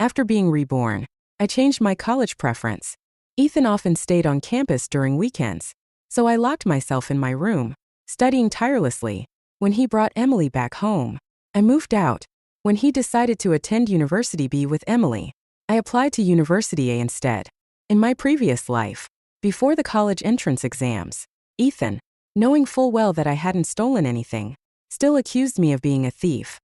After being reborn, I changed my college preference. Ethan often stayed on campus during weekends, so I locked myself in my room, studying tirelessly. When he brought Emily back home, I moved out. When he decided to attend University B with Emily, I applied to University A instead. In my previous life, before the college entrance exams, Ethan, knowing full well that I hadn't stolen anything, still accused me of being a thief.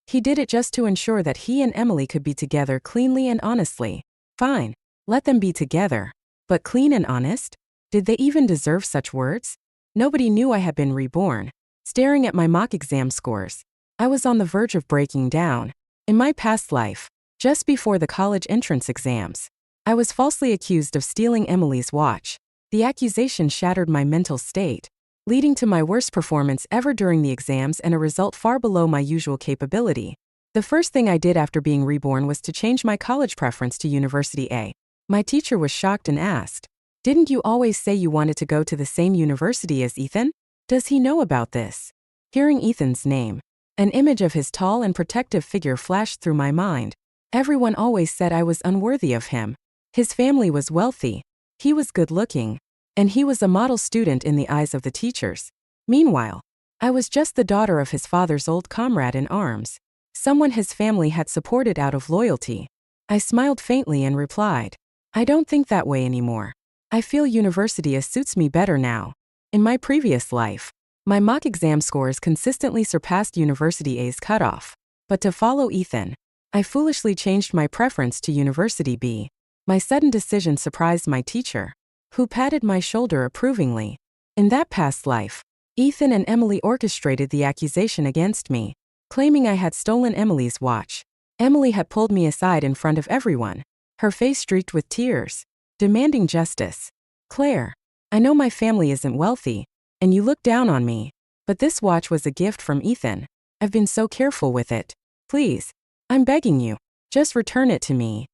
He did it just to ensure that he and Emily could be together cleanly and honestly. Fine, let them be together. But clean and honest? Did they even deserve such words? Nobody knew I had been reborn. Staring at my mock exam scores, I was on the verge of breaking down. In my past life, just before the college entrance exams, I was falsely accused of stealing Emily's watch. The accusation shattered my mental state, leading to my worst performance ever during the exams and a result far below my usual capability. The first thing I did after being reborn was to change my college preference to University A. My teacher was shocked and asked, "Didn't you always say you wanted to go to the same university as Ethan? Does he know about this?" Hearing Ethan's name, an image of his tall and protective figure flashed through my mind. Everyone always said I was unworthy of him. His family was wealthy, he was good-looking, and he was a model student in the eyes of the teachers. Meanwhile, I was just the daughter of his father's old comrade in arms, someone his family had supported out of loyalty. I smiled faintly and replied, "I don't think that way anymore. I feel University A suits me better now." In my previous life, my mock exam scores consistently surpassed University A's cutoff. But to follow Ethan, I foolishly changed my preference to University B. My sudden decision surprised my teacher, who patted my shoulder approvingly. In that past life, Ethan and Emily orchestrated the accusation against me, claiming I had stolen Emily's watch. Emily had pulled me aside in front of everyone, her face streaked with tears, demanding justice. "Claire, I know my family isn't wealthy, and you look down on me, but this watch was a gift from Ethan. I've been so careful with it. Please, I'm begging you, just return it to me,"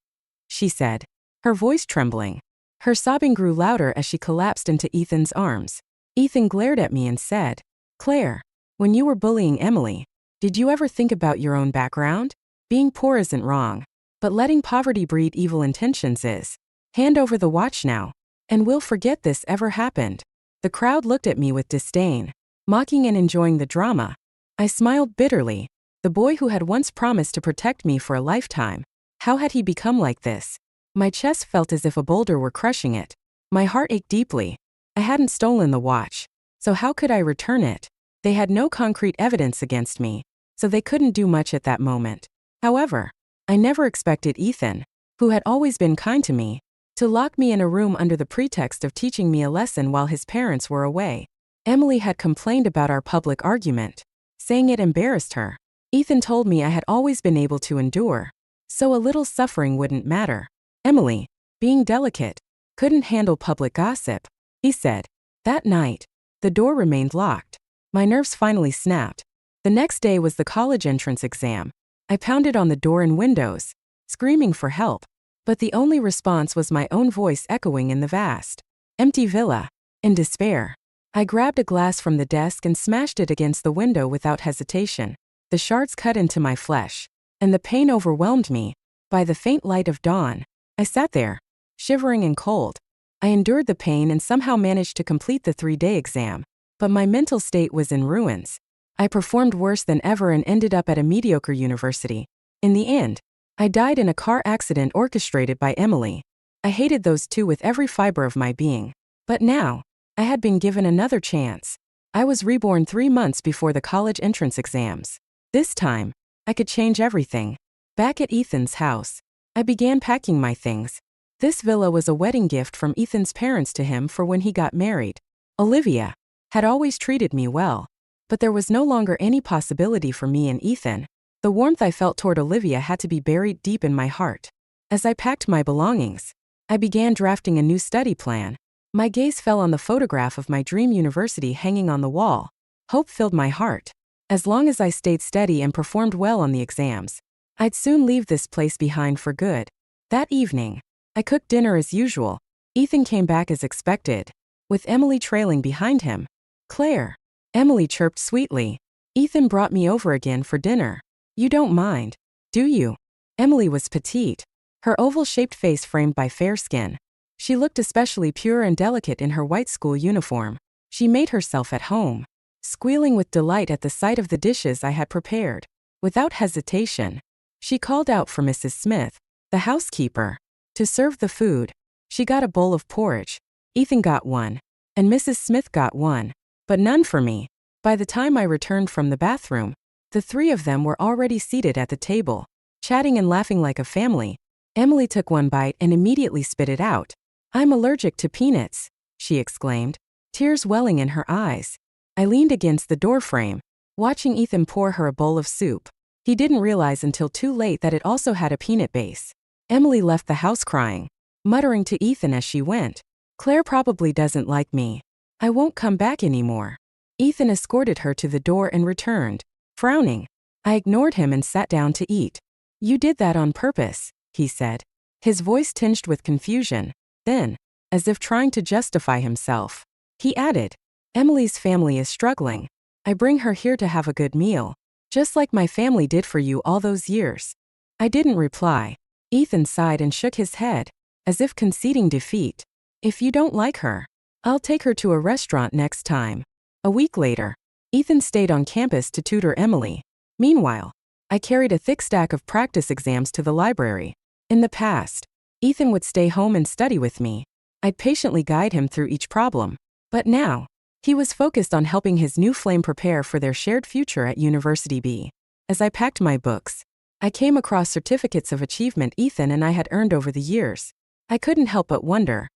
she said, her voice trembling. Her sobbing grew louder as she collapsed into Ethan's arms. Ethan glared at me and said, "Claire, when you were bullying Emily, did you ever think about your own background? Being poor isn't wrong, but letting poverty breed evil intentions is. Hand over the watch now, and we'll forget this ever happened." The crowd looked at me with disdain, mocking and enjoying the drama. I smiled bitterly. The boy who had once promised to protect me for a lifetime, how had he become like this? My chest felt as if a boulder were crushing it. My heart ached deeply. I hadn't stolen the watch, so how could I return it? They had no concrete evidence against me, so they couldn't do much at that moment. However, I never expected Ethan, who had always been kind to me, to lock me in a room under the pretext of teaching me a lesson while his parents were away. Emily had complained about our public argument, saying it embarrassed her. Ethan told me I had always been able to endure, so a little suffering wouldn't matter. Emily, being delicate, couldn't handle public gossip, he said. That night, the door remained locked. My nerves finally snapped. The next day was the college entrance exam. I pounded on the door and windows, screaming for help, but the only response was my own voice echoing in the vast, empty villa. In despair, I grabbed a glass from the desk and smashed it against the window without hesitation. The shards cut into my flesh, and the pain overwhelmed me. By the faint light of dawn, I sat there, shivering and cold. I endured the pain and somehow managed to complete the 3-day exam, but my mental state was in ruins. I performed worse than ever and ended up at a mediocre university. In the end, I died in a car accident orchestrated by Emily. I hated those two with every fiber of my being. But now, I had been given another chance. I was reborn 3 months before the college entrance exams. This time, I could change everything. Back at Ethan's house, I began packing my things. This villa was a wedding gift from Ethan's parents to him for when he got married. Olivia had always treated me well, but there was no longer any possibility for me and Ethan. The warmth I felt toward Olivia had to be buried deep in my heart. As I packed my belongings, I began drafting a new study plan. My gaze fell on the photograph of my dream university hanging on the wall. Hope filled my heart. As long as I stayed steady and performed well on the exams, I'd soon leave this place behind for good. That evening, I cooked dinner as usual. Ethan came back as expected, with Emily trailing behind him. "Claire," Emily chirped sweetly. "Ethan brought me over again for dinner. You don't mind, do you?" Emily was petite, her oval-shaped face framed by fair skin. She looked especially pure and delicate in her white school uniform. She made herself at home, squealing with delight at the sight of the dishes I had prepared. Without hesitation, she called out for Mrs. Smith, the housekeeper, to serve the food. She got a bowl of porridge. Ethan got one, and Mrs. Smith got one, but none for me. By the time I returned from the bathroom, the three of them were already seated at the table, chatting and laughing like a family. Emily took one bite and immediately spit it out. "I'm allergic to peanuts," she exclaimed, tears welling in her eyes. I leaned against the doorframe, watching Ethan pour her a bowl of soup. He didn't realize until too late that it also had a peanut base. Emily left the house crying, muttering to Ethan as she went, "Claire probably doesn't like me. I won't come back anymore." Ethan escorted her to the door and returned, frowning. I ignored him and sat down to eat. "You did that on purpose," he said, his voice tinged with confusion. Then, as if trying to justify himself, he added, "Emily's family is struggling. I bring her here to have a good meal, just like my family did for you all those years." I didn't reply. Ethan sighed and shook his head, as if conceding defeat. "If you don't like her, I'll take her to a restaurant next time." A week later, Ethan stayed on campus to tutor Emily. Meanwhile, I carried a thick stack of practice exams to the library. In the past, Ethan would stay home and study with me. I'd patiently guide him through each problem. But now, he was focused on helping his new flame prepare for their shared future at University B. As I packed my books, I came across certificates of achievement Ethan and I had earned over the years. I couldn't help but wonder,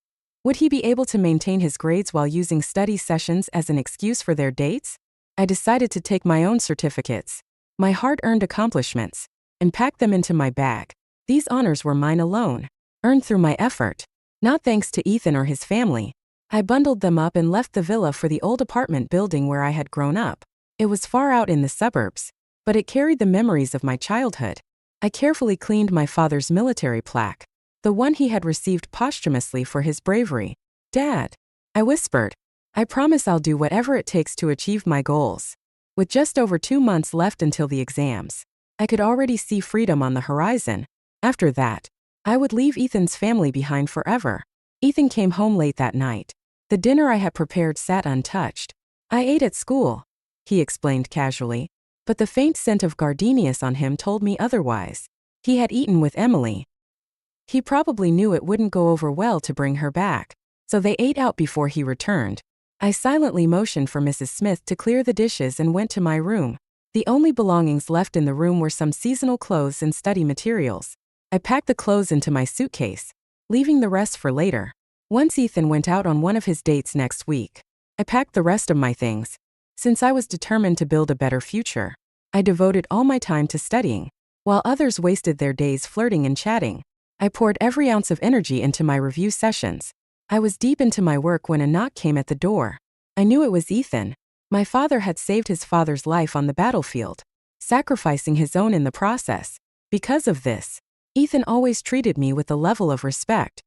would he be able to maintain his grades while using study sessions as an excuse for their dates? I decided to take my own certificates, my hard-earned accomplishments, and pack them into my bag. These honors were mine alone, earned through my effort, not thanks to Ethan or his family. I bundled them up and left the villa for the old apartment building where I had grown up. It was far out in the suburbs, but it carried the memories of my childhood. I carefully cleaned my father's military plaque, the one he had received posthumously for his bravery. "Dad," I whispered, "I promise I'll do whatever it takes to achieve my goals." With just over 2 months left until the exams, I could already see freedom on the horizon. After that, I would leave Ethan's family behind forever. Ethan came home late that night. The dinner I had prepared sat untouched. "I ate at school," he explained casually, but the faint scent of gardenias on him told me otherwise. He had eaten with Emily. He probably knew it wouldn't go over well to bring her back, so they ate out before he returned. I silently motioned for Mrs. Smith to clear the dishes and went to my room. The only belongings left in the room were some seasonal clothes and study materials. I packed the clothes into my suitcase, leaving the rest for later. Once Ethan went out on one of his dates next week, I packed the rest of my things. Since I was determined to build a better future, I devoted all my time to studying, while others wasted their days flirting and chatting. I poured every ounce of energy into my review sessions. I was deep into my work when a knock came at the door. I knew it was Ethan. My father had saved his father's life on the battlefield, sacrificing his own in the process. Because of this, Ethan always treated me with a level of respect.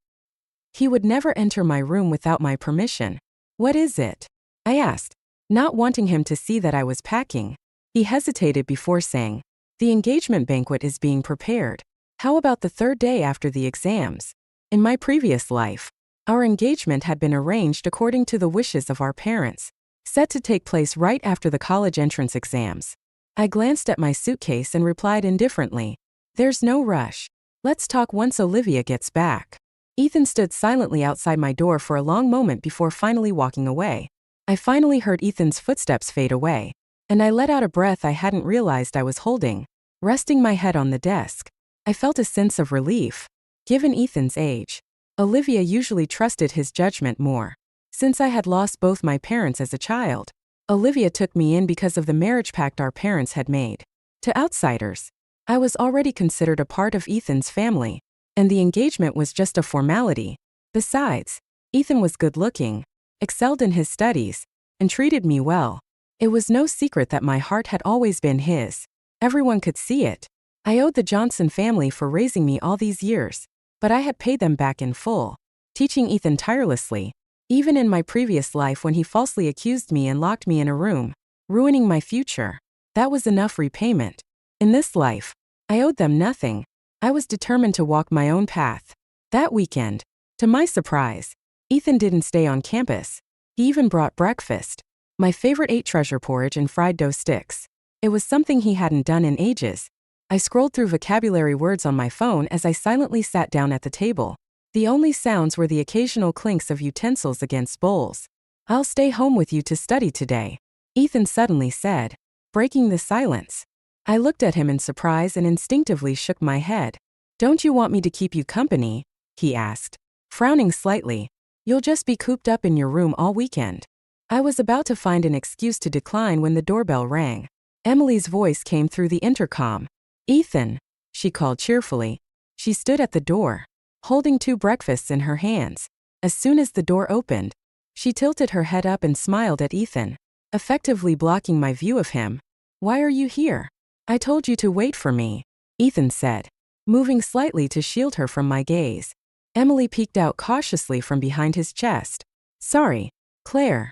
He would never enter my room without my permission. "What is it?" I asked, not wanting him to see that I was packing. He hesitated before saying, "The engagement banquet is being prepared. How about the third day after the exams?" In my previous life, our engagement had been arranged according to the wishes of our parents, set to take place right after the college entrance exams. I glanced at my suitcase and replied indifferently, "There's no rush. Let's talk once Olivia gets back." Ethan stood silently outside my door for a long moment before finally walking away. I finally heard Ethan's footsteps fade away, and I let out a breath I hadn't realized I was holding. Resting my head on the desk, I felt a sense of relief. Given Ethan's age, Olivia usually trusted his judgment more. Since I had lost both my parents as a child, Olivia took me in because of the marriage pact our parents had made. To outsiders, I was already considered a part of Ethan's family, and the engagement was just a formality. Besides, Ethan was good-looking, excelled in his studies, and treated me well. It was no secret that my heart had always been his. Everyone could see it. I owed the Johnson family for raising me all these years, but I had paid them back in full, teaching Ethan tirelessly, even in my previous life when he falsely accused me and locked me in a room, ruining my future. That was enough repayment. In this life, I owed them nothing. I was determined to walk my own path. That weekend, to my surprise, Ethan didn't stay on campus. He even brought breakfast. My favorite ate treasure porridge and fried dough sticks. It was something he hadn't done in ages. I scrolled through vocabulary words on my phone as I silently sat down at the table. The only sounds were the occasional clinks of utensils against bowls. "I'll stay home with you to study today," Ethan suddenly said, breaking the silence. I looked at him in surprise and instinctively shook my head. "Don't you want me to keep you company?" he asked, frowning slightly. "You'll just be cooped up in your room all weekend." I was about to find an excuse to decline when the doorbell rang. Emily's voice came through the intercom. "Ethan," she called cheerfully. She stood at the door, holding 2 breakfasts in her hands. As soon as the door opened, she tilted her head up and smiled at Ethan, effectively blocking my view of him. "Why are you here?" "I told you to wait for me," Ethan said, moving slightly to shield her from my gaze. Emily peeked out cautiously from behind his chest. "Sorry, Claire,"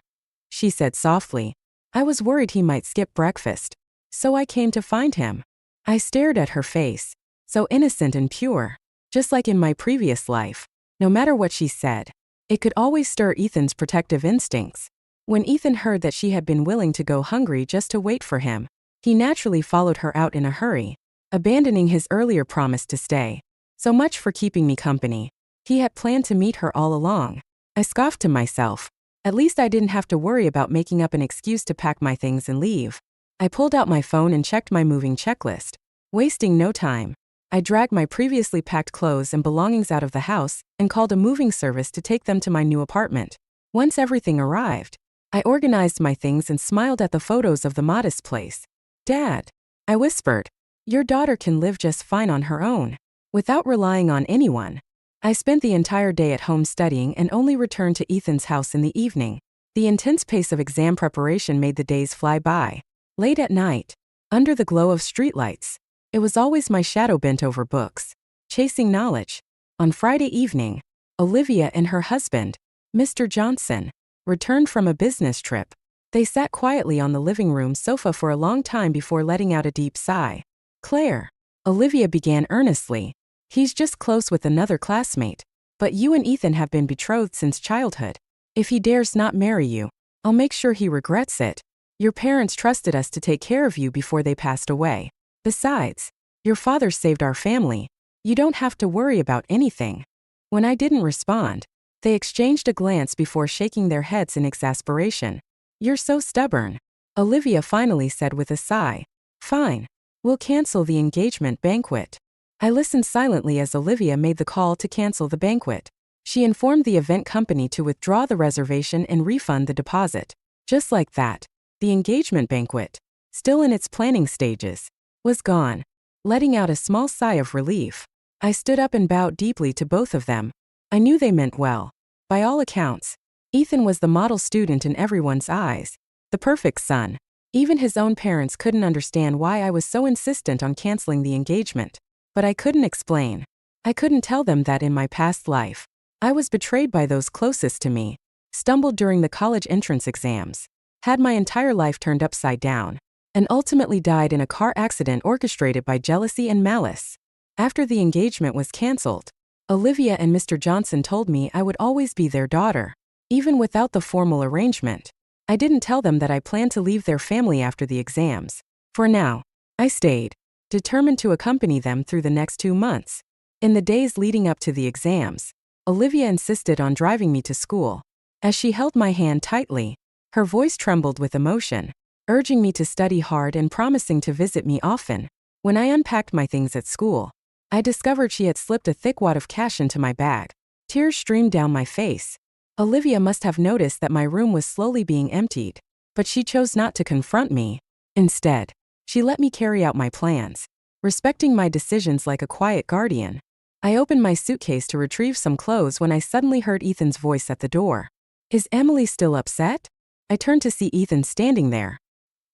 she said softly. "I was worried he might skip breakfast, so I came to find him." I stared at her face, so innocent and pure, just like in my previous life. No matter what she said, it could always stir Ethan's protective instincts. When Ethan heard that she had been willing to go hungry just to wait for him, he naturally followed her out in a hurry, abandoning his earlier promise to stay. So much for keeping me company. He had planned to meet her all along. I scoffed to myself. At least I didn't have to worry about making up an excuse to pack my things and leave. I pulled out my phone and checked my moving checklist. Wasting no time, I dragged my previously packed clothes and belongings out of the house and called a moving service to take them to my new apartment. Once everything arrived, I organized my things and smiled at the photos of the modest place. "Dad," I whispered, "your daughter can live just fine on her own, without relying on anyone." I spent the entire day at home studying and only returned to Ethan's house in the evening. The intense pace of exam preparation made the days fly by. Late at night, under the glow of streetlights, it was always my shadow bent over books, chasing knowledge. On Friday evening, Olivia and her husband, Mr. Johnson, returned from a business trip. They sat quietly on the living room sofa for a long time before letting out a deep sigh. "Claire," Olivia began earnestly, "he's just close with another classmate, but you and Ethan have been betrothed since childhood. If he dares not marry you, I'll make sure he regrets it. Your parents trusted us to take care of you before they passed away. Besides, your father saved our family. You don't have to worry about anything." When I didn't respond, they exchanged a glance before shaking their heads in exasperation. "You're so stubborn," Olivia finally said with a sigh. "Fine. We'll cancel the engagement banquet." I listened silently as Olivia made the call to cancel the banquet. She informed the event company to withdraw the reservation and refund the deposit. Just like that, the engagement banquet, still in its planning stages, was gone. Letting out a small sigh of relief, I stood up and bowed deeply to both of them. I knew they meant well. By all accounts, Ethan was the model student in everyone's eyes, the perfect son. Even his own parents couldn't understand why I was so insistent on canceling the engagement. But I couldn't explain. I couldn't tell them that in my past life, I was betrayed by those closest to me, stumbled during the college entrance exams, had my entire life turned upside down, and ultimately died in a car accident orchestrated by jealousy and malice. After the engagement was canceled, Olivia and Mr. Johnson told me I would always be their daughter, even without the formal arrangement. I didn't tell them that I planned to leave their family after the exams. For now, I stayed, determined to accompany them through the next 2 months. In the days leading up to the exams, Olivia insisted on driving me to school. As she held my hand tightly, her voice trembled with emotion, urging me to study hard and promising to visit me often. When I unpacked my things at school, I discovered she had slipped a thick wad of cash into my bag. Tears streamed down my face. Olivia must have noticed that my room was slowly being emptied, but she chose not to confront me. Instead, she let me carry out my plans, respecting my decisions like a quiet guardian. I opened my suitcase to retrieve some clothes when I suddenly heard Ethan's voice at the door. "Is Emily still upset?" I turned to see Ethan standing there,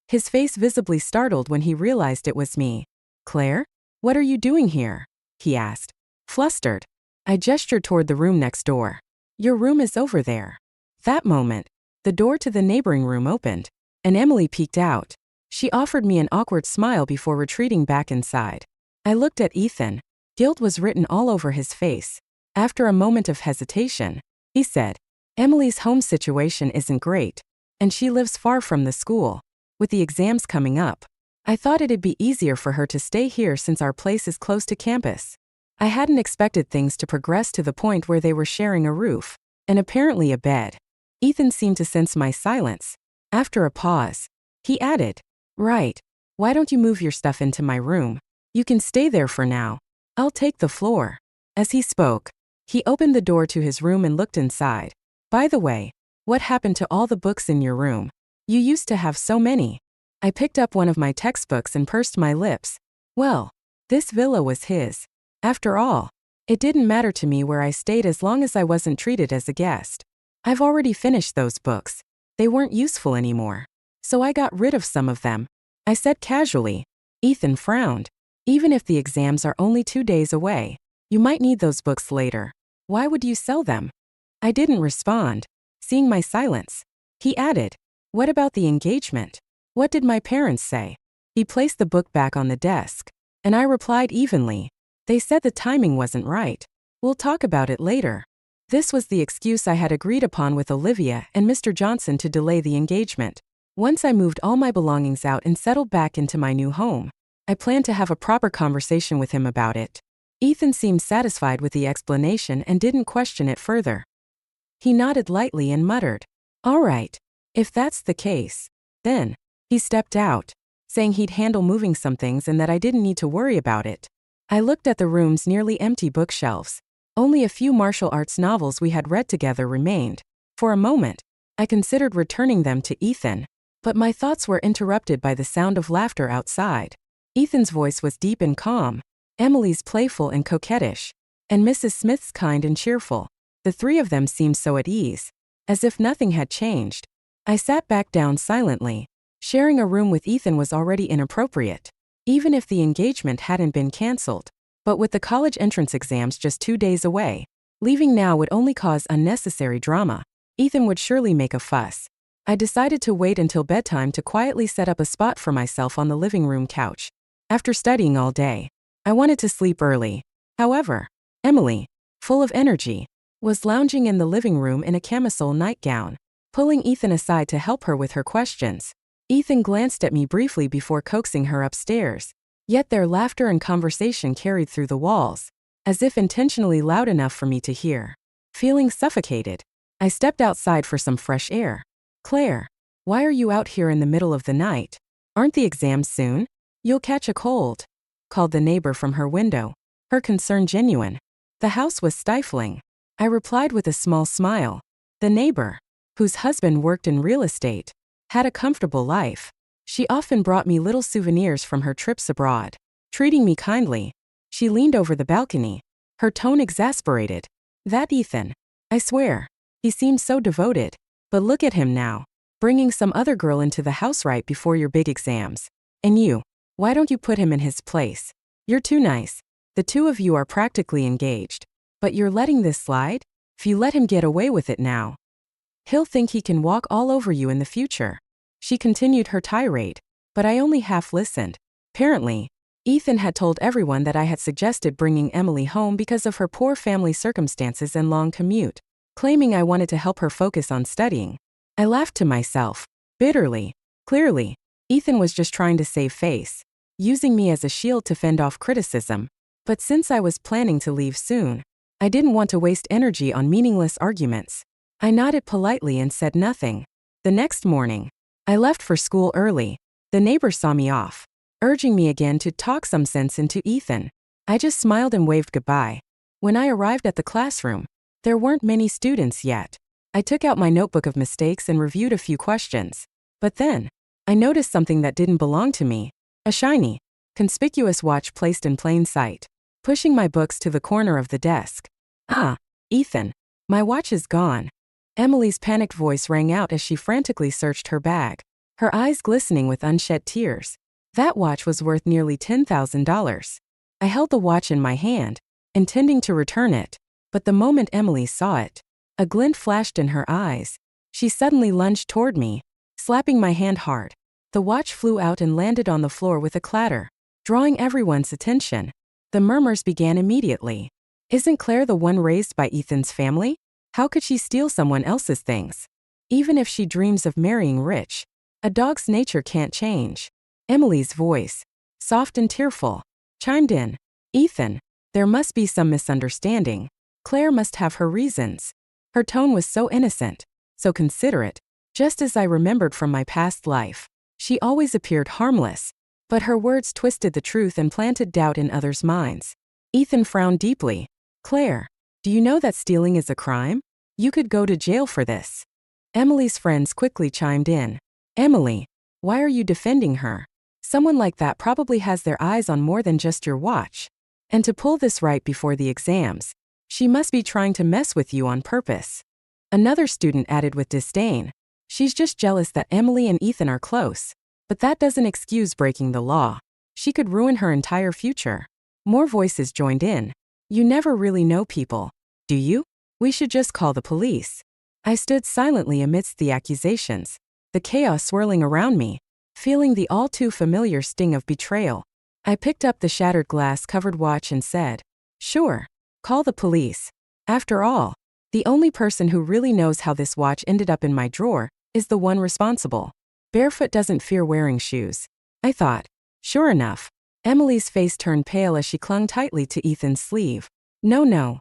his face visibly startled when he realized it was me. "Claire, what are you doing here?" he asked, flustered. I gestured toward the room next door. "Your room is over there." That moment, the door to the neighboring room opened, and Emily peeked out. She offered me an awkward smile before retreating back inside. I looked at Ethan, Guilt was written all over his face. After a moment of hesitation, he said, Emily's home situation isn't great, and she lives far from the school. With the exams coming up, I thought it'd be easier for her to stay here since our place is close to campus. I hadn't expected things to progress to the point where they were sharing a roof, and apparently a bed. Ethan seemed to sense my silence. After a pause, he added, Right. Why don't you move your stuff into my room? You can stay there for now. I'll take the floor. As he spoke, he opened the door to his room and looked inside. By the way, what happened to all the books in your room? You used to have so many. I picked up one of my textbooks and pursed my lips. Well, this villa was his. After all, it didn't matter to me where I stayed as long as I wasn't treated as a guest. I've already finished those books. They weren't useful anymore. So I got rid of some of them. I said casually. Ethan frowned. Even if the exams are only 2 days away, you might need those books later. Why would you sell them? I didn't respond, seeing my silence. He added, What about the engagement? What did my parents say? He placed the book back on the desk, and I replied evenly. They said the timing wasn't right. We'll talk about it later. This was the excuse I had agreed upon with Olivia and Mr. Johnson to delay the engagement. Once I moved all my belongings out and settled back into my new home, I planned to have a proper conversation with him about it. Ethan seemed satisfied with the explanation and didn't question it further. He nodded lightly and muttered, All right. If that's the case, then. He stepped out, saying he'd handle moving some things and that I didn't need to worry about it. I looked at the room's nearly empty bookshelves. Only a few martial arts novels we had read together remained. For a moment, I considered returning them to Ethan, but my thoughts were interrupted by the sound of laughter outside. Ethan's voice was deep and calm, Emily's playful and coquettish, and Mrs. Smith's kind and cheerful. The three of them seemed so at ease, as if nothing had changed. I sat back down silently. Sharing a room with Ethan was already inappropriate, even if the engagement hadn't been cancelled. But with the college entrance exams just 2 days away, leaving now would only cause unnecessary drama. Ethan would surely make a fuss. I decided to wait until bedtime to quietly set up a spot for myself on the living room couch. After studying all day, I wanted to sleep early. However, Emily, full of energy, was lounging in the living room in a camisole nightgown, pulling Ethan aside to help her with her questions. Ethan glanced at me briefly before coaxing her upstairs, yet their laughter and conversation carried through the walls, as if intentionally loud enough for me to hear. Feeling suffocated, I stepped outside for some fresh air. Claire, why are you out here in the middle of the night? Aren't the exams soon? You'll catch a cold, called the neighbor from her window, her concern genuine. The house was stifling. I replied with a small smile. The neighbor, whose husband worked in real estate, had a comfortable life. She often brought me little souvenirs from her trips abroad, treating me kindly. She leaned over the balcony, her tone exasperated. That Ethan, I swear, he seemed so devoted. But look at him now, bringing some other girl into the house right before your big exams. And you, why don't you put him in his place? You're too nice. The two of you are practically engaged. But you're letting this slide? If you let him get away with it now, he'll think he can walk all over you in the future. She continued her tirade, but I only half listened. Apparently, Ethan had told everyone that I had suggested bringing Emily home because of her poor family circumstances and long commute, claiming I wanted to help her focus on studying. I laughed to myself, bitterly. Clearly, Ethan was just trying to save face, using me as a shield to fend off criticism. But since I was planning to leave soon, I didn't want to waste energy on meaningless arguments. I nodded politely and said nothing. The next morning, I left for school early. The neighbor saw me off, urging me again to talk some sense into Ethan. I just smiled and waved goodbye. When I arrived at the classroom, there weren't many students yet. I took out my notebook of mistakes and reviewed a few questions. But then, I noticed something that didn't belong to me. A shiny, conspicuous watch placed in plain sight. Pushing my books to the corner of the desk. Ah, Ethan, my watch is gone. Emily's panicked voice rang out as she frantically searched her bag, her eyes glistening with unshed tears. That watch was worth nearly $10,000. I held the watch in my hand, intending to return it, but the moment Emily saw it, a glint flashed in her eyes. She suddenly lunged toward me, slapping my hand hard. The watch flew out and landed on the floor with a clatter, drawing everyone's attention. The murmurs began immediately. Isn't Claire the one raised by Ethan's family? How could she steal someone else's things? Even if she dreams of marrying rich, a dog's nature can't change. Emily's voice, soft and tearful, chimed in. Ethan, there must be some misunderstanding. Claire must have her reasons. Her tone was so innocent, so considerate, just as I remembered from my past life. She always appeared harmless, but her words twisted the truth and planted doubt in others' minds. Ethan frowned deeply. Claire, do you know that stealing is a crime? You could go to jail for this. Emily's friends quickly chimed in. Emily, why are you defending her? Someone like that probably has their eyes on more than just your watch. And to pull this right before the exams, she must be trying to mess with you on purpose. Another student added with disdain. She's just jealous that Emily and Ethan are close. But that doesn't excuse breaking the law. She could ruin her entire future. More voices joined in. You never really know people, do you? We should just call the police. I stood silently amidst the accusations, the chaos swirling around me, feeling the all too familiar sting of betrayal. I picked up the shattered glass-covered watch and said, Sure, call the police. After all, the only person who really knows how this watch ended up in my drawer is the one responsible. Barefoot doesn't fear wearing shoes, I thought. Sure enough, Emily's face turned pale as she clung tightly to Ethan's sleeve. No.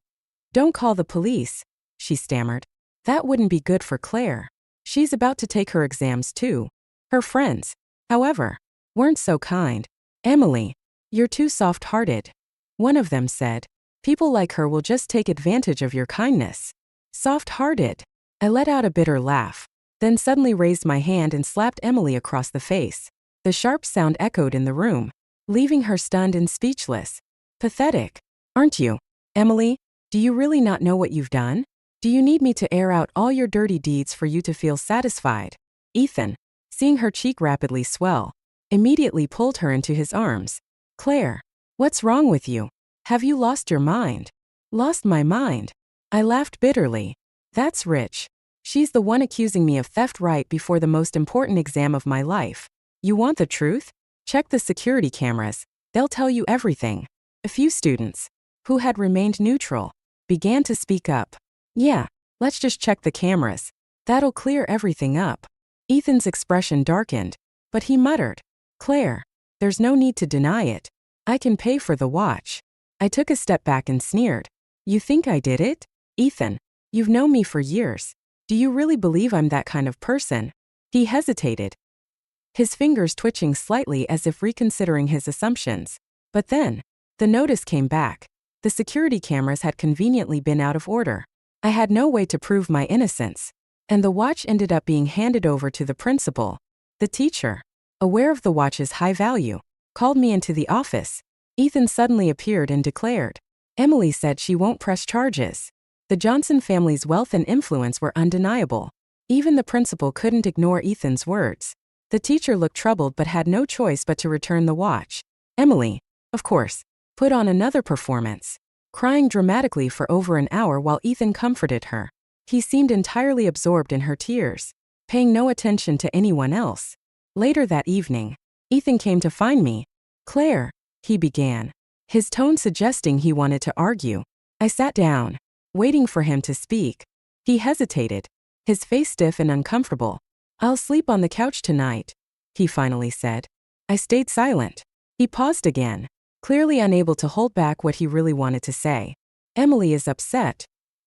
Don't call the police, she stammered. That wouldn't be good for Claire. She's about to take her exams too. Her friends, however, weren't so kind. Emily, you're too soft-hearted. One of them said. People like her will just take advantage of your kindness. Soft-hearted. I let out a bitter laugh, then suddenly raised my hand and slapped Emily across the face. The sharp sound echoed in the room, leaving her stunned and speechless. Pathetic, aren't you? Emily, do you really not know what you've done? Do you need me to air out all your dirty deeds for you to feel satisfied? Ethan, seeing her cheek rapidly swell, immediately pulled her into his arms. Claire, what's wrong with you? Have you lost your mind? Lost my mind? I laughed bitterly. That's Rich. She's the one accusing me of theft right before the most important exam of my life. You want the truth? Check the security cameras. They'll tell you everything. A few students, who had remained neutral, began to speak up. Yeah, let's just check the cameras. That'll clear everything up. Ethan's expression darkened, but he muttered, Claire, there's no need to deny it. I can pay for the watch. I took a step back and sneered. You think I did it? Ethan, you've known me for years. Do you really believe I'm that kind of person? He hesitated, his fingers twitching slightly as if reconsidering his assumptions. But then, the notice came back. The security cameras had conveniently been out of order. I had no way to prove my innocence, and the watch ended up being handed over to the principal. The teacher, aware of the watch's high value, called me into the office. Ethan suddenly appeared and declared, Emily said she won't press charges. The Johnson family's wealth and influence were undeniable. Even the principal couldn't ignore Ethan's words. The teacher looked troubled but had no choice but to return the watch. Emily, of course, put on another performance, crying dramatically for over an hour while Ethan comforted her. He seemed entirely absorbed in her tears, paying no attention to anyone else. Later that evening, Ethan came to find me. Claire, he began, his tone suggesting he wanted to argue. I sat down, waiting for him to speak. He hesitated, his face stiff and uncomfortable. I'll sleep on the couch tonight, he finally said. I stayed silent. He paused again, clearly unable to hold back what he really wanted to say. Emily is upset,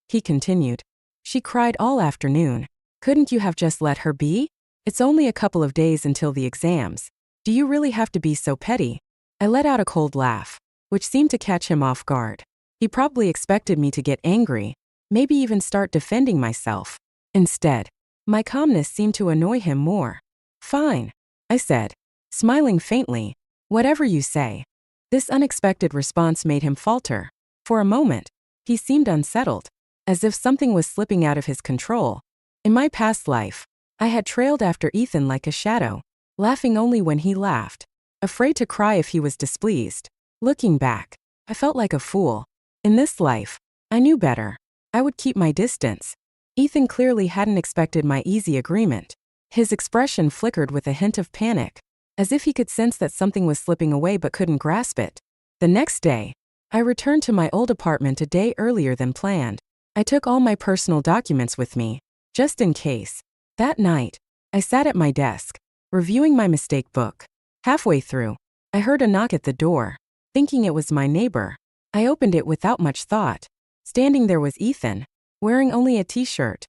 he continued. She cried all afternoon. Couldn't you have just let her be? It's only a couple of days until the exams. Do you really have to be so petty? I let out a cold laugh, which seemed to catch him off guard. He probably expected me to get angry, maybe even start defending myself. Instead, my calmness seemed to annoy him more. Fine, I said, smiling faintly. Whatever you say. This unexpected response made him falter. For a moment, he seemed unsettled, as if something was slipping out of his control. In my past life, I had trailed after Ethan like a shadow, laughing only when he laughed, afraid to cry if he was displeased. Looking back, I felt like a fool. In this life, I knew better. I would keep my distance. Ethan clearly hadn't expected my easy agreement. His expression flickered with a hint of panic, as if he could sense that something was slipping away but couldn't grasp it. The next day, I returned to my old apartment a day earlier than planned. I took all my personal documents with me, just in case. That night, I sat at my desk, reviewing my mistake book. Halfway through, I heard a knock at the door. Thinking it was my neighbor, I opened it without much thought. Standing there was Ethan, wearing only a t-shirt.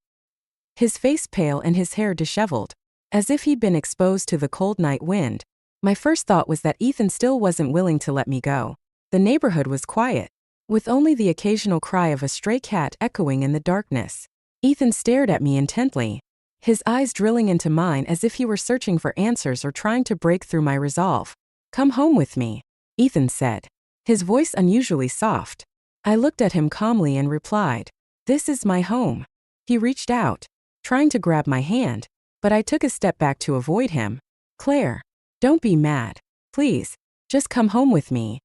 His face pale and his hair disheveled, as if he'd been exposed to the cold night wind. My first thought was that Ethan still wasn't willing to let me go. The neighborhood was quiet, with only the occasional cry of a stray cat echoing in the darkness. Ethan stared at me intently, his eyes drilling into mine as if he were searching for answers or trying to break through my resolve. "Come home with me," Ethan said, his voice unusually soft. I looked at him calmly and replied, "This is my home." He reached out, trying to grab my hand, but I took a step back to avoid him. "Claire, don't be mad. Please, just come home with me,"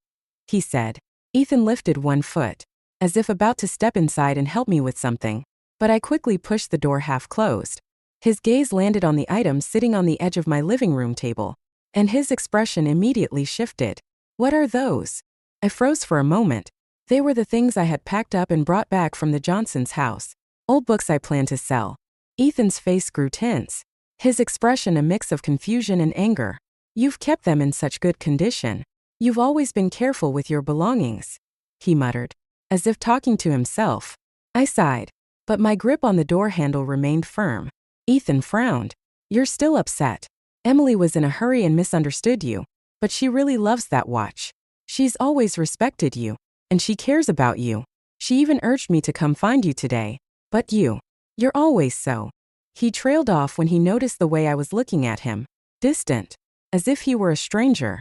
he said. Ethan lifted one foot, as if about to step inside and help me with something, but I quickly pushed the door half closed. His gaze landed on the items sitting on the edge of my living room table, and his expression immediately shifted. "What are those?" I froze for a moment. They were the things I had packed up and brought back from the Johnsons' house. Old books I planned to sell. Ethan's face grew tense, his expression a mix of confusion and anger. "You've kept them in such good condition. You've always been careful with your belongings," he muttered, as if talking to himself. I sighed, but my grip on the door handle remained firm. Ethan frowned. "You're still upset. Emily was in a hurry and misunderstood you, but she really loves that watch. She's always respected you, and she cares about you. She even urged me to come find you today. But you're always so." He trailed off when he noticed the way I was looking at him, distant, as if he were a stranger.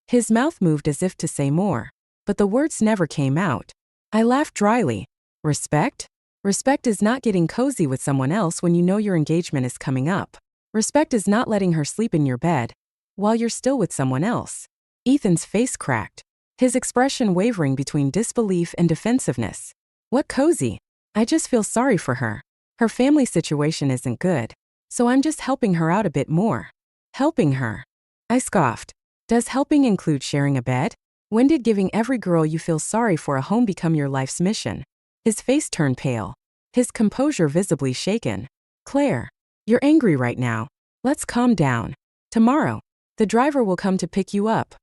His mouth moved as if to say more, but the words never came out. I laughed dryly. "Respect? Respect is not getting cozy with someone else when you know your engagement is coming up. Respect is not letting her sleep in your bed while you're still with someone else." Ethan's face cracked, his expression wavering between disbelief and defensiveness. "What cozy? I just feel sorry for her. Her family situation isn't good, so I'm just helping her out a bit more." "Helping her?" I scoffed. "Does helping include sharing a bed? When did giving every girl you feel sorry for a home become your life's mission?" His face turned pale, his composure visibly shaken. "Claire, you're angry right now. Let's calm down. Tomorrow, the driver will come to pick you up,"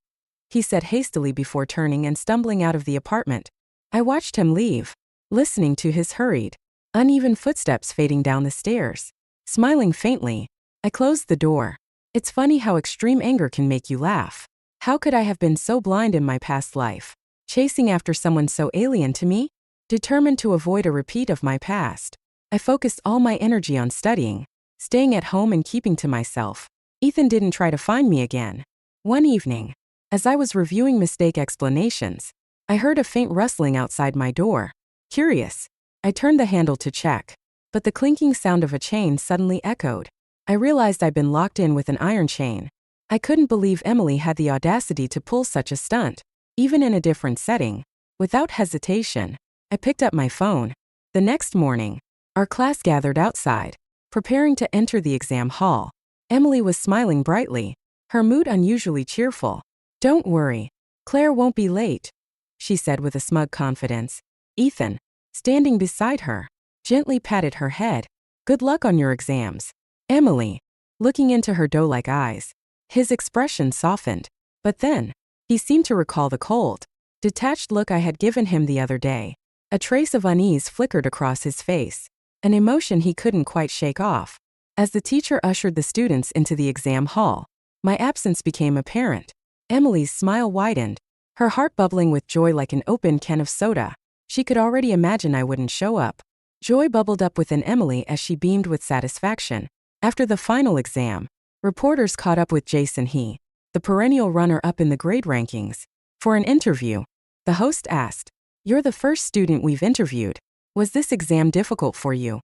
he said hastily before turning and stumbling out of the apartment. I watched him leave, listening to his hurried, uneven footsteps fading down the stairs. Smiling faintly, I closed the door. It's funny how extreme anger can make you laugh. How could I have been so blind in my past life, chasing after someone so alien to me? Determined to avoid a repeat of my past, I focused all my energy on studying, staying at home and keeping to myself. Ethan didn't try to find me again. One evening, as I was reviewing mistake explanations, I heard a faint rustling outside my door. Curious, I turned the handle to check, but the clinking sound of a chain suddenly echoed. I realized I'd been locked in with an iron chain. I couldn't believe Emily had the audacity to pull such a stunt, even in a different setting. Without hesitation, I picked up my phone. The next morning, our class gathered outside, preparing to enter the exam hall. Emily was smiling brightly, her mood unusually cheerful. "Don't worry, Claire won't be late," she said with a smug confidence. Ethan, standing beside her, gently patted her head. "Good luck on your exams." Emily, looking into her doe-like eyes, his expression softened. But then, he seemed to recall the cold, detached look I had given him the other day. A trace of unease flickered across his face, an emotion he couldn't quite shake off. As the teacher ushered the students into the exam hall, my absence became apparent. Emily's smile widened, her heart bubbling with joy like an open can of soda. She could already imagine I wouldn't show up. Joy bubbled up within Emily as she beamed with satisfaction. After the final exam, reporters caught up with Jason He, the perennial runner-up in the grade rankings. For an interview, the host asked, "You're the first student we've interviewed. Was this exam difficult for you?"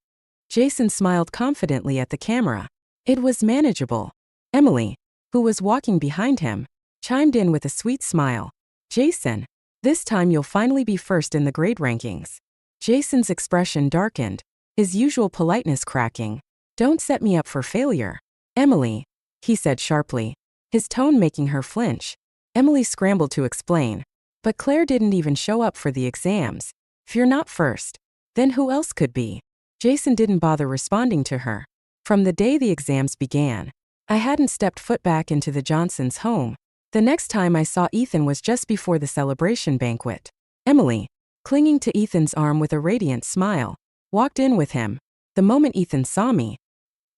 Jason smiled confidently at the camera. "It was manageable." Emily, who was walking behind him, chimed in with a sweet smile. "Jason, this time you'll finally be first in the grade rankings." Jason's expression darkened, his usual politeness cracking. "Don't set me up for failure, Emily," he said sharply, his tone making her flinch. Emily scrambled to explain. But Claire didn't even show up for the exams. If you're not first, then who else could be? Jason didn't bother responding to her. From the day the exams began, I hadn't stepped foot back into the Johnsons' home. The next time I saw Ethan was just before the celebration banquet. Emily, clinging to Ethan's arm with a radiant smile, walked in with him. The moment Ethan saw me,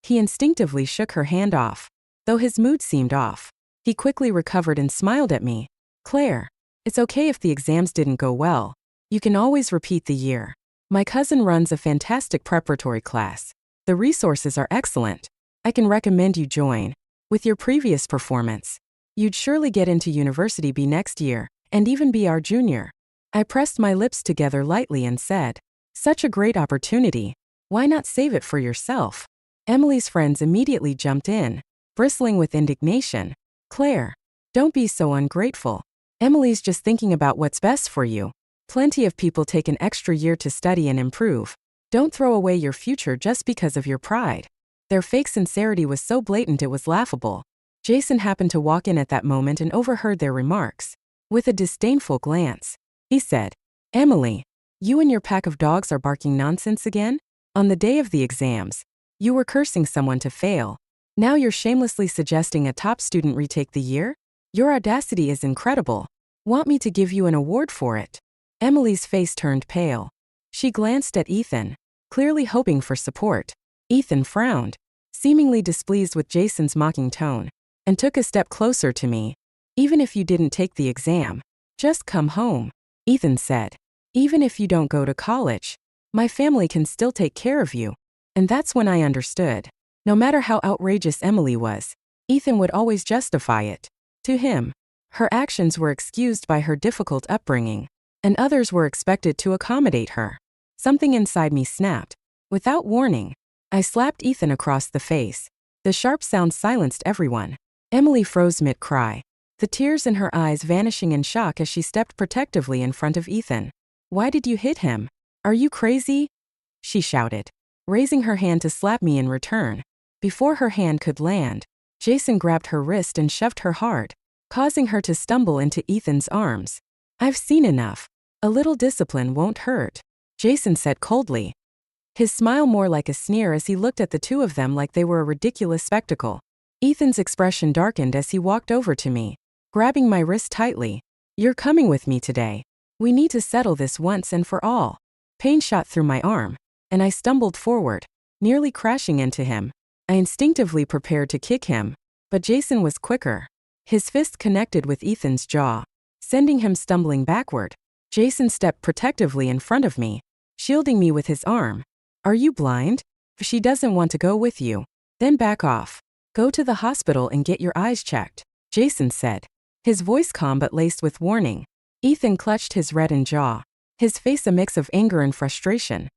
he instinctively shook her hand off. Though his mood seemed off, he quickly recovered and smiled at me. Claire, it's okay if the exams didn't go well. You can always repeat the year. My cousin runs a fantastic preparatory class. The resources are excellent. I can recommend you join. With your previous performance, you'd surely get into University B next year, and even be our junior. I pressed my lips together lightly and said, such a great opportunity. Why not save it for yourself? Emily's friends immediately jumped in, bristling with indignation. Claire, don't be so ungrateful. Emily's just thinking about what's best for you. Plenty of people take an extra year to study and improve. Don't throw away your future just because of your pride. Their fake sincerity was so blatant it was laughable. Jason happened to walk in at that moment and overheard their remarks. With a disdainful glance, he said, Emily, you and your pack of dogs are barking nonsense again? On the day of the exams, you were cursing someone to fail. Now you're shamelessly suggesting a top student retake the year? Your audacity is incredible. Want me to give you an award for it? Emily's face turned pale. She glanced at Ethan, clearly hoping for support. Ethan frowned, seemingly displeased with Jason's mocking tone, and took a step closer to me. Even if you didn't take the exam, just come home, Ethan said. Even if you don't go to college, my family can still take care of you. And that's when I understood. No matter how outrageous Emily was, Ethan would always justify it. To him, her actions were excused by her difficult upbringing, and others were expected to accommodate her. Something inside me snapped. Without warning, I slapped Ethan across the face. The sharp sound silenced everyone. Emily froze mid-cry, the tears in her eyes vanishing in shock as she stepped protectively in front of Ethan. Why did you hit him? Are you crazy? She shouted, raising her hand to slap me in return. Before her hand could land, Jason grabbed her wrist and shoved her hard, causing her to stumble into Ethan's arms. I've seen enough. A little discipline won't hurt, Jason said coldly, his smile more like a sneer as he looked at the two of them like they were a ridiculous spectacle. Ethan's expression darkened as he walked over to me, grabbing my wrist tightly. You're coming with me today. We need to settle this once and for all. Pain shot through my arm, and I stumbled forward, nearly crashing into him. I instinctively prepared to kick him, but Jason was quicker. His fist connected with Ethan's jaw, sending him stumbling backward. Jason stepped protectively in front of me, shielding me with his arm. Are you blind? If she doesn't want to go with you, then back off. Go to the hospital and get your eyes checked, Jason said, his voice calm but laced with warning. Ethan clutched his reddened jaw, his face a mix of anger and frustration.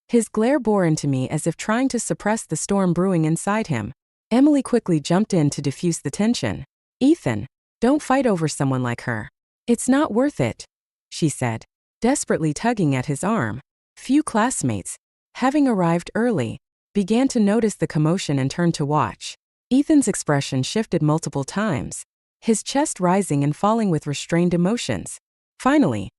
His glare bore into me as if trying to suppress the storm brewing inside him. Emily quickly jumped in to diffuse the tension. Ethan, don't fight over someone like her. It's not worth it, she said, desperately tugging at his arm. Few classmates, having arrived early, began to notice the commotion and turned to watch. Ethan's expression shifted multiple times, his chest rising and falling with restrained emotions. Finally,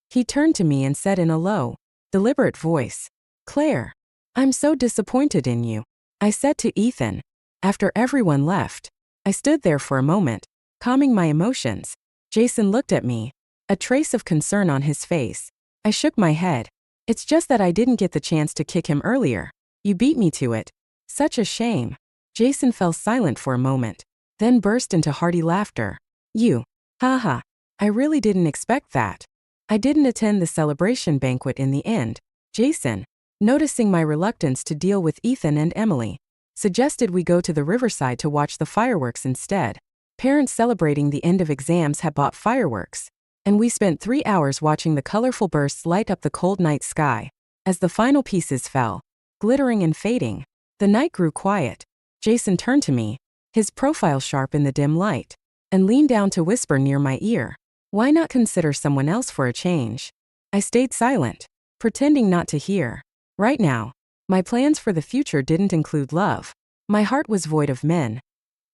he turned to me and said in a low, deliberate voice, Claire, I'm so disappointed in you, I said to Ethan. After everyone left, I stood there for a moment, calming my emotions. Jason looked at me, a trace of concern on his face. I shook my head. It's just that I didn't get the chance to kick him earlier. You beat me to it. Such a shame. Jason fell silent for a moment, then burst into hearty laughter. You. Haha. I really didn't expect that. I didn't attend the celebration banquet in the end. Jason, noticing my reluctance to deal with Ethan and Emily, suggested we go to the riverside to watch the fireworks instead. Parents celebrating the end of exams had bought fireworks, and we spent 3 hours watching the colorful bursts light up the cold night sky. As the final pieces fell, glittering and fading, the night grew quiet. Jason turned to me, his profile sharp in the dim light, and leaned down to whisper near my ear. Why not consider someone else for a change? I stayed silent, pretending not to hear. Right now, my plans for the future didn't include love. My heart was void of men.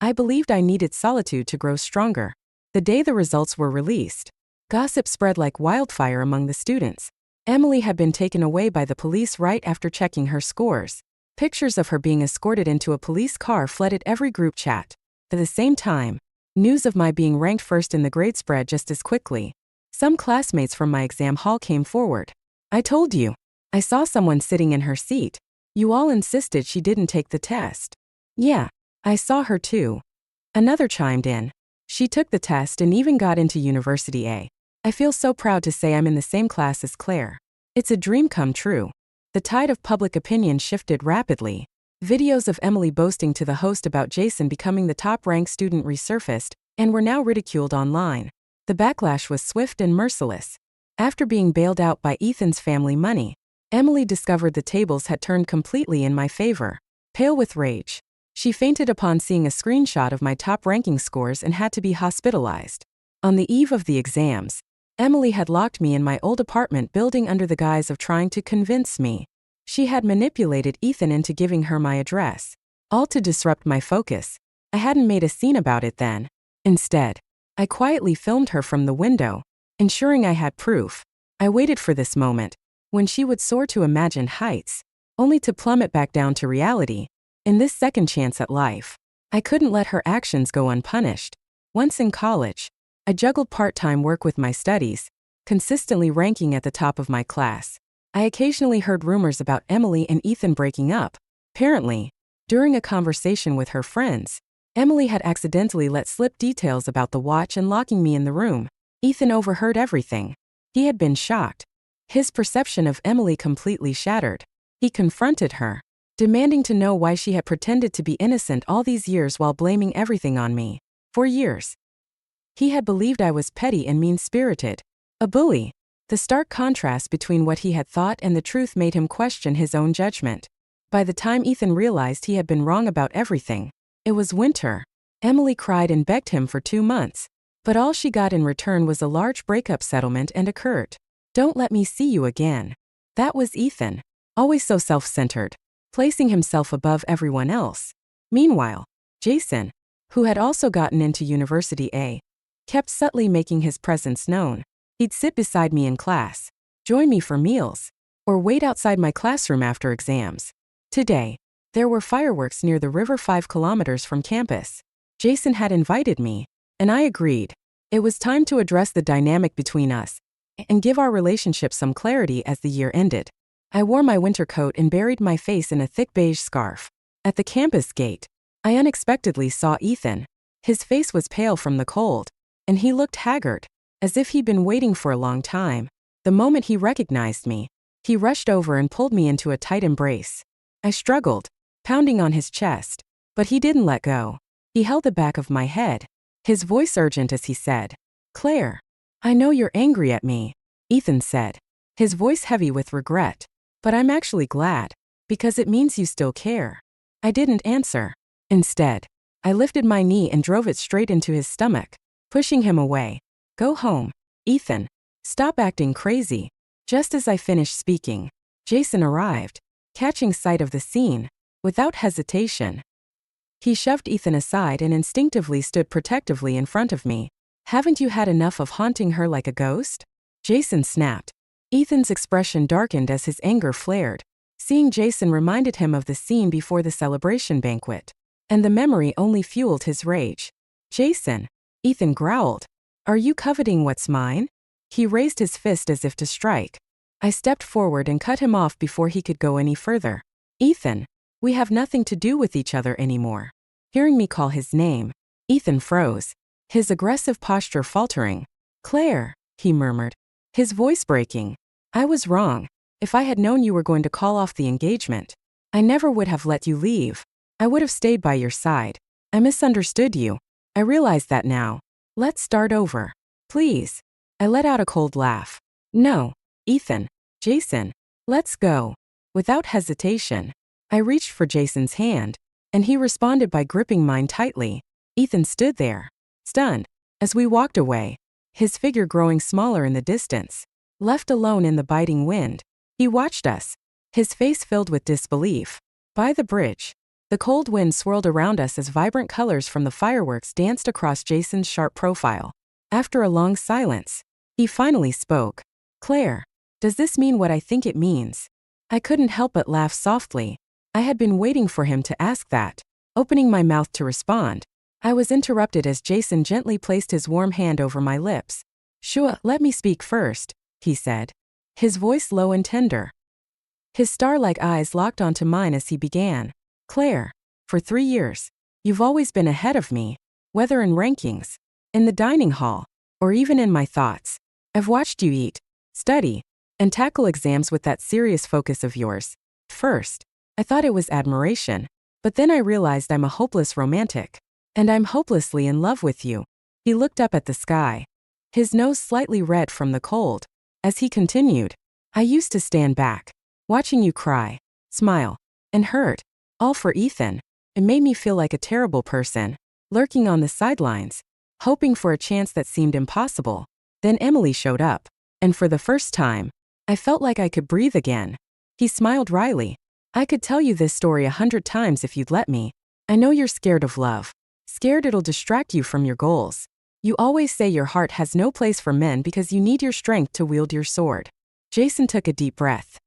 I believed I needed solitude to grow stronger. The day the results were released, Gossip spread like wildfire among the students. Emily had been taken away by the police right after checking her scores. Pictures of her being escorted into a police car flooded every group chat. At the same time, news of my being ranked first in the grade spread just as quickly. Some classmates from my exam hall came forward. "I told you. I saw someone sitting in her seat. You all insisted she didn't take the test." "Yeah, I saw her too." Another chimed in. "She took the test and even got into University A. I feel so proud to say I'm in the same class as Claire. It's a dream come true." The tide of public opinion shifted rapidly. Videos of Emily boasting to the host about Jason becoming the top-ranked student resurfaced and were now ridiculed online. The backlash was swift and merciless. After being bailed out by Ethan's family money, Emily discovered the tables had turned completely in my favor. Pale with rage, she fainted upon seeing a screenshot of my top-ranking scores and had to be hospitalized. On the eve of the exams, Emily had locked me in my old apartment building under the guise of trying to convince me. She had manipulated Ethan into giving her my address, all to disrupt my focus. I hadn't made a scene about it then. Instead, I quietly filmed her from the window, ensuring I had proof. I waited for this moment, when she would soar to imagined heights, only to plummet back down to reality. In this second chance at life, I couldn't let her actions go unpunished. Once in college, I juggled part-time work with my studies, consistently ranking at the top of my class. I occasionally heard rumors about Emily and Ethan breaking up. Apparently, during a conversation with her friends, Emily had accidentally let slip details about the watch and locking me in the room. Ethan overheard everything. He had been shocked. His perception of Emily completely shattered. He confronted her, demanding to know why she had pretended to be innocent all these years while blaming everything on me. For years, he had believed I was petty and mean-spirited, a bully. The stark contrast between what he had thought and the truth made him question his own judgment. By the time Ethan realized he had been wrong about everything, it was winter. Emily cried and begged him for 2 months, but all she got in return was a large breakup settlement and a curt, "Don't let me see you again." That was Ethan, always so self-centered, placing himself above everyone else. Meanwhile, Jason, who had also gotten into University A, kept subtly making his presence known. He'd sit beside me in class, join me for meals, or wait outside my classroom after exams. Today, there were fireworks near the river 5 kilometers from campus. Jason had invited me, and I agreed. It was time to address the dynamic between us and give our relationship some clarity as the year ended. I wore my winter coat and buried my face in a thick beige scarf. At the campus gate, I unexpectedly saw Ethan. His face was pale from the cold, and he looked haggard, as if he'd been waiting for a long time. The moment he recognized me, he rushed over and pulled me into a tight embrace. I struggled, pounding on his chest, but he didn't let go. He held the back of my head, his voice urgent as he said, "Claire, I know you're angry at me," Ethan said, his voice heavy with regret. "But I'm actually glad, because it means you still care." I didn't answer. Instead, I lifted my knee and drove it straight into his stomach, pushing him away. "Go home, Ethan. Stop acting crazy." Just as I finished speaking, Jason arrived, catching sight of the scene. Without hesitation, he shoved Ethan aside and instinctively stood protectively in front of me. "Haven't you had enough of haunting her like a ghost?" Jason snapped. Ethan's expression darkened as his anger flared. Seeing Jason reminded him of the scene before the celebration banquet, and the memory only fueled his rage. "Jason," Ethan growled, "are you coveting what's mine?" He raised his fist as if to strike. I stepped forward and cut him off before he could go any further. "Ethan, we have nothing to do with each other anymore." Hearing me call his name, Ethan froze, his aggressive posture faltering. "Claire," he murmured, his voice breaking. "I was wrong. If I had known you were going to call off the engagement, I never would have let you leave. I would have stayed by your side. I misunderstood you. I realize that now. Let's start over. Please." I let out a cold laugh. "No, Ethan. Jason. Let's go." Without hesitation, I reached for Jason's hand, and he responded by gripping mine tightly. Ethan stood there, stunned, as we walked away, his figure growing smaller in the distance. Left alone in the biting wind, he watched us, his face filled with disbelief. By the bridge, the cold wind swirled around us as vibrant colors from the fireworks danced across Jason's sharp profile. After a long silence, He finally spoke. Claire, does this mean what I think it means? I couldn't help but laugh softly. I had been waiting for him to ask that. Opening my mouth to respond, I was interrupted as Jason gently placed his warm hand over my lips. Sure, let me speak first, he said, his voice low and tender. His star-like eyes locked onto mine as he began. Claire, for 3 years, you've always been ahead of me, whether in rankings, in the dining hall, or even in my thoughts. I've watched you eat, study, and tackle exams with that serious focus of yours. First, I thought it was admiration, but then I realized I'm a hopeless romantic. And I'm hopelessly in love with you. He looked up at the sky, his nose slightly red from the cold. As he continued, I used to stand back, watching you cry, smile, and hurt, all for Ethan. It made me feel like a terrible person, lurking on the sidelines, hoping for a chance that seemed impossible. Then Emily showed up, and for the first time, I felt like I could breathe again. He smiled wryly. I could tell you this story 100 times if you'd let me. I know you're scared of love. Scared it'll distract you from your goals. You always say your heart has no place for men because you need your strength to wield your sword. Jason took a deep breath.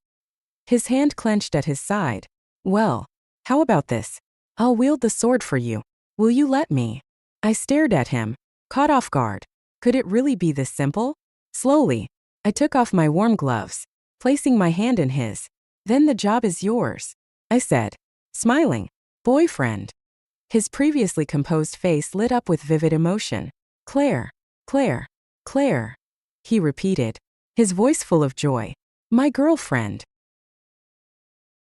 His hand clenched at his side. Well, how about this? I'll wield the sword for you. Will you let me? I stared at him, caught off guard. Could it really be this simple? Slowly, I took off my warm gloves, placing my hand in his. Then the job is yours, I said, smiling. Boyfriend. His previously composed face lit up with vivid emotion. Claire, Claire, Claire, he repeated, his voice full of joy. My girlfriend.